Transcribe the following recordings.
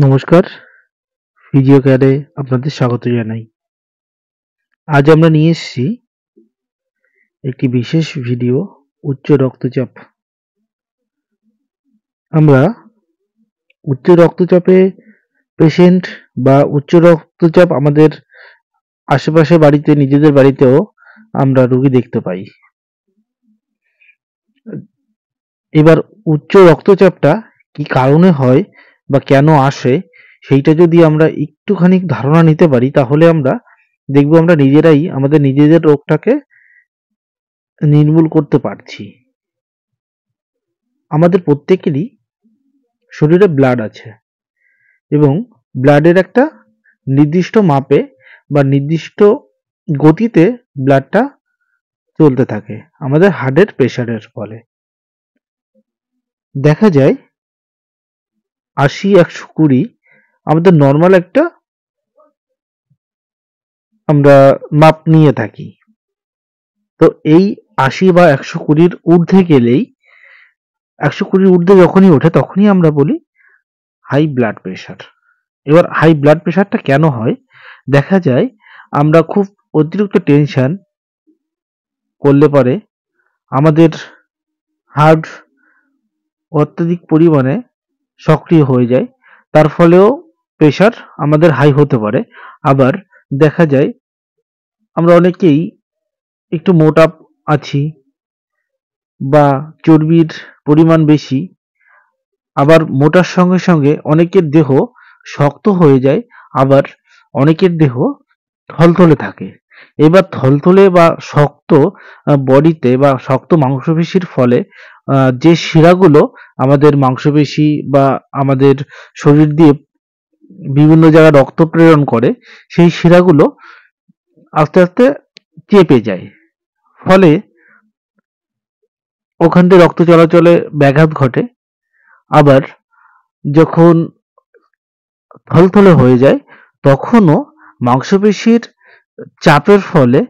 নমস্কার, ফিজিও কেয়ারে আপনাদের স্বাগত জানাই। আজ আমরা নিয়ে এসেছি একটি বিশেষ ভিডিও, উচ্চ রক্তচাপ। আমরা উচ্চ রক্তচাপে পেশেন্ট বা উচ্চ রক্তচাপ আমাদের আশেপাশে বাড়িতে, নিজেদের বাড়িতেও আমরা রোগী দেখতে পাই। এবার উচ্চ রক্তচাপটা কি কারণে হয় বা কেন আসে, সেইটা যদি আমরা একটুখানি ধারণা নিতে পারি, তাহলে আমরা দেখব আমরা নিজেরাই আমাদের নিজেদের রোগটাকে নির্মূল করতে পারছি। আমাদের প্রত্যেকেরই শরীরে ব্লাড আছে এবং ব্লাডের একটা নির্দিষ্ট মাপে বা নির্দিষ্ট গতিতে ব্লাডটা চলতে থাকে আমাদের হার্টের প্রেশারের ফলে। দেখা যায় ৮০-১২০ আমাদের নর্মাল একটা আমরা মাপ নিয়ে থাকি। তো এই ৮০ বা ১২০-র ঊর্ধ্বে গেলেই, ১২০-র ঊর্ধ্বে যখনই ওঠে তখনই আমরা বলি হাই ব্লাড প্রেশার। এবার হাই ব্লাড প্রেশারটা কেন হয়? দেখা যায় আমরা খুব অতিরিক্ত টেনশন করলে পরে আমাদের হার্ট অত্যধিক পরিমাণে সক্রিয় হয়ে যায়, তার ফলেও প্রেশার আমাদের হাই হতে পারে। আবার দেখা যায় আমরা অনেকেই একটু মোটা আছি বা চর্বির পরিমাণ বেশি, আবার মোটার সঙ্গে সঙ্গে অনেকের দেহ শক্ত হয়ে যায়, আবার অনেকের দেহ থলথলে থাকে। এবার থলথলে বা শক্ত বডিতে বা শক্ত মাংসপেশির ফলে যে শিরাগুলো আমাদের মাংসপেশি বা আমাদের শরীর দিয়ে বিভিন্ন জায়গায় রক্ত প্রেরণ করে, সেই শিরাগুলো আস্তে আস্তে চেপে যায়, ফলে ওখান দিয়ে রক্ত চলাচলে ব্যাঘাত ঘটে। আবার যখন থলথলে হয়ে যায় তখনও মাংসপেশির চাপের ফলে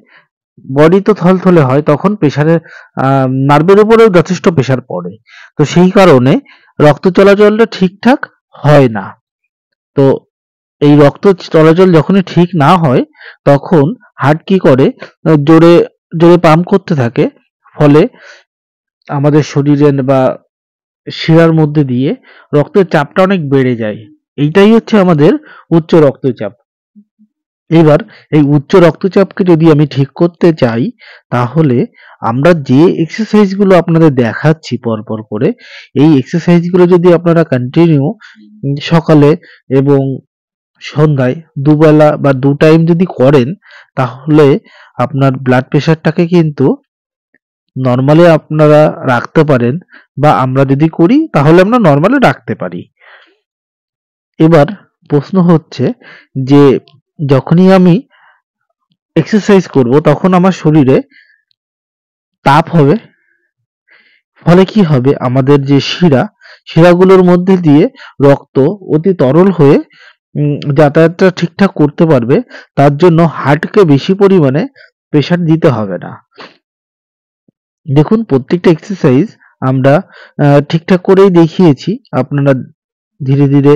বডি তো থলথলে হয়, তখন প্রেশারের নার্ভের উপরেও যথেষ্ট প্রেশার পড়ে। তো সেই কারণে রক্ত চলাচলটা ঠিকঠাক হয় না। তো এই রক্ত চলাচল যখনই ঠিক না হয় তখন হার্ট কি করে, জোরে জোরে পাম্প করতে থাকে, ফলে আমাদের শরীরে বা শিরার মধ্যে দিয়ে রক্তের চাপটা অনেক বেড়ে যায়। এইটাই হচ্ছে আমাদের উচ্চ রক্তচাপ। এবার এই উচ্চ রক্তচাপকে যদি আমি ঠিক করতে চাই, তাহলে আমরা যে এক্সারসাইজ গুলো আপনাদের দেখাচ্ছি পরপর করে, এই এক্সারসাইজ গুলো যদি আপনারা কন্টিনিউ সকালে এবং সন্ধ্যায় দুবেলা বা ২ টাইম যদি করেন, তাহলে আপনার ব্লাড প্রেশারটাকে কিন্তু নরমালি আপনারা রাখতে পারেন, বা আমরা যদি করি তাহলে আমরা নরমালি রাখতে পারি। এবার প্রশ্ন হচ্ছে যে যখনই আমি এক্সারসাইজ করব তখন আমার শরীরে তাপ হবে, ফলে কি হবে, আমাদের যে শিরাগুলোর মধ্যে দিয়ে রক্ত অতি তরল হয়ে যাতায়াতটা ঠিকঠাক করতে পারবে। তার জন্য হার্টকে বেশি পরিমাণে প্রেশার দিতে হবে না। দেখুন, প্রত্যেকটা এক্সারসাইজ আমরা ঠিকঠাক করেই দেখিয়েছি। আপনারা ধীরে ধীরে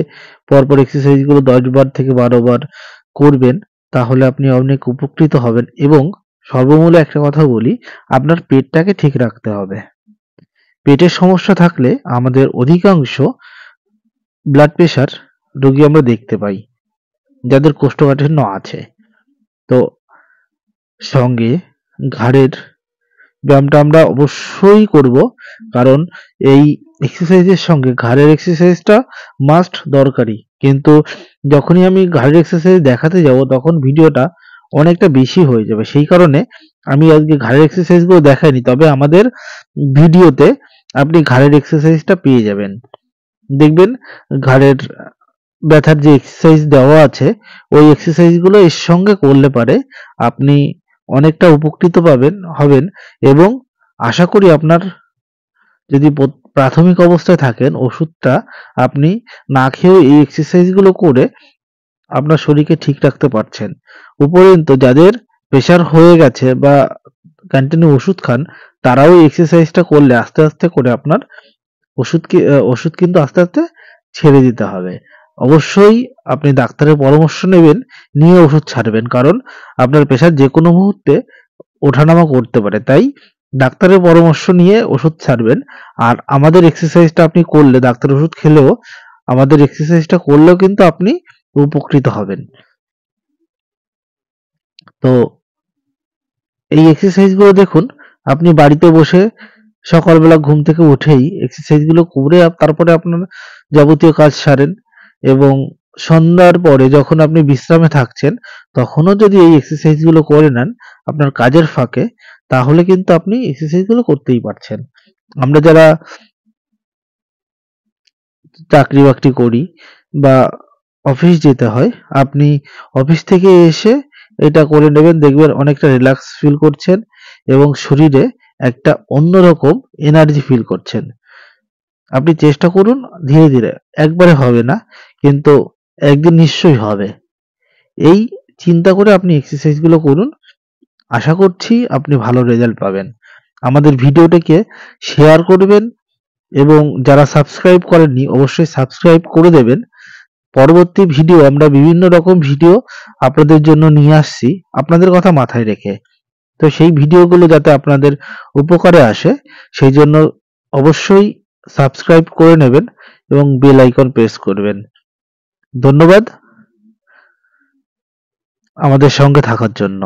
পরপর এক্সারসাইজগুলো ১০ বার থেকে ১২ বার করবেন, তাহলে আপনি অনেক উপকৃত হবেন। এবং সর্বমূলে একটা কথা বলি, আপনার পেটটাকে ঠিক রাখতে হবে। পেটের সমস্যা থাকলে আমাদের অধিকাংশ ব্লাড প্রেশার রোগী আমরা দেখতে পাই যাদের কোষ্ঠকাঠিন্য আছে। তো সঙ্গে ঘাড়ের ব্যায়ামটা আমরা অবশ্যই করব, কারণ এই এক্সারসাইজের সঙ্গে ঘাড়ের এক্সারসাইজটা মাস্ট দরকারি। কিন্তু যখনই আমি ঘাড়ের এক্সারসাইজ দেখাতে যাব তখন ভিডিওটা অনেকটা বেশি হয়ে যাবে, সেই কারণে আমি আজকে ঘাড়ের এক্সারসাইজগুলো দেখাইনি, তবে আমাদের ভিডিওতে আপনি ঘাড়ের এক্সারসাইজটা পেয়ে যাবেন। দেখবেন ঘাড়ের ব্যথার যে এক্সারসাইজ দেওয়া আছে, ওই এক্সারসাইজগুলো এর সঙ্গে করলে পারে আপনি অনেকটা উপকৃত হবেন। এবং আশা করি আপনার যদি প্রাথমিক অবস্থায় থাকেন, ওষুধটা আপনি না খেয়েও এই এক্সারসাইজগুলো করে আপনার শরীরকে ঠিক রাখতে পারছেন। উপরন্তু যাদের প্রেশার হয়ে গেছে বা কন্টিনিউ ওষুধ খান, তারাও এই এক্সারসাইজটা করলে আস্তে আস্তে করে আপনার ওষুধ কিন্তু আস্তে আস্তে ছেড়ে দিতে হবে। অবশ্যই আপনি ডাক্তারের পরামর্শ নেবেন, নিয়ে ওষুধ ছাড়বেন, কারণ আপনার প্রেশার যে কোনো মুহূর্তে ওঠানামা করতে পারে। তাই ডাক্তারের পরামর্শ নিয়ে ওষুধ ছাড়বেন। আর আমাদের এক্সারসাইজটা আপনি করলে, ডাক্তার ওষুধ খেলেও আমাদের এক্সারসাইজটা করলেও কিন্তু আপনি উপকৃত হবেন। তো এই এক্সারসাইজ গুলো দেখুন, আপনি বাড়িতে বসে সকালবেলা ঘুম থেকে উঠেই এক্সারসাইজ গুলো করে তারপরে আপনার যাবতীয় কাজ সারেন, এবং সন্ধ্যার পরে যখন আপনি বিশ্রামে থাকছেন তখনও যদি এই এক্সারসাইজ গুলো করে নেন আপনার কাজের ফাঁকে, তাহলে কিন্তু আপনি এক্সারসাইজ গুলো করতেই পারছেন। আমরা যারা চাকরি বাকরি করি বা অফিস যেতে হয়, আপনি অফিস থেকে এসে এটা করে নেবেন, দেখবেন অনেকটা রিল্যাক্স ফিল করছেন এবং শরীরে একটা অন্যরকম এনার্জি ফিল করছেন। আপনি চেষ্টা করুন, ধীরে ধীরে, একবারে হবে না, কিন্তু একদিন নিশ্চয়ই হবে। এই চিন্তা করে আপনি এক্সারসাইজ গুলো করুন, আশা করছি আপনি ভালো রেজাল্ট পাবেন। আমাদের ভিডিওটাকে শেয়ার করবেন এবং যারা সাবস্ক্রাইব করেননি অবশ্যই সাবস্ক্রাইব করে দেবেন। পরবর্তী ভিডিও, আমরা বিভিন্ন রকম ভিডিও আপনাদের জন্য নিয়ে আসছি আপনাদের কথা মাথায় রেখে। তো সেই ভিডিওগুলো যাতে আপনাদের উপকারে আসে, সেই জন্য অবশ্যই সাবস্ক্রাইব করে নেবেন এবং বেল আইকন প্রেস করবেন। ধন্যবাদ আমাদের সঙ্গে থাকার জন্য।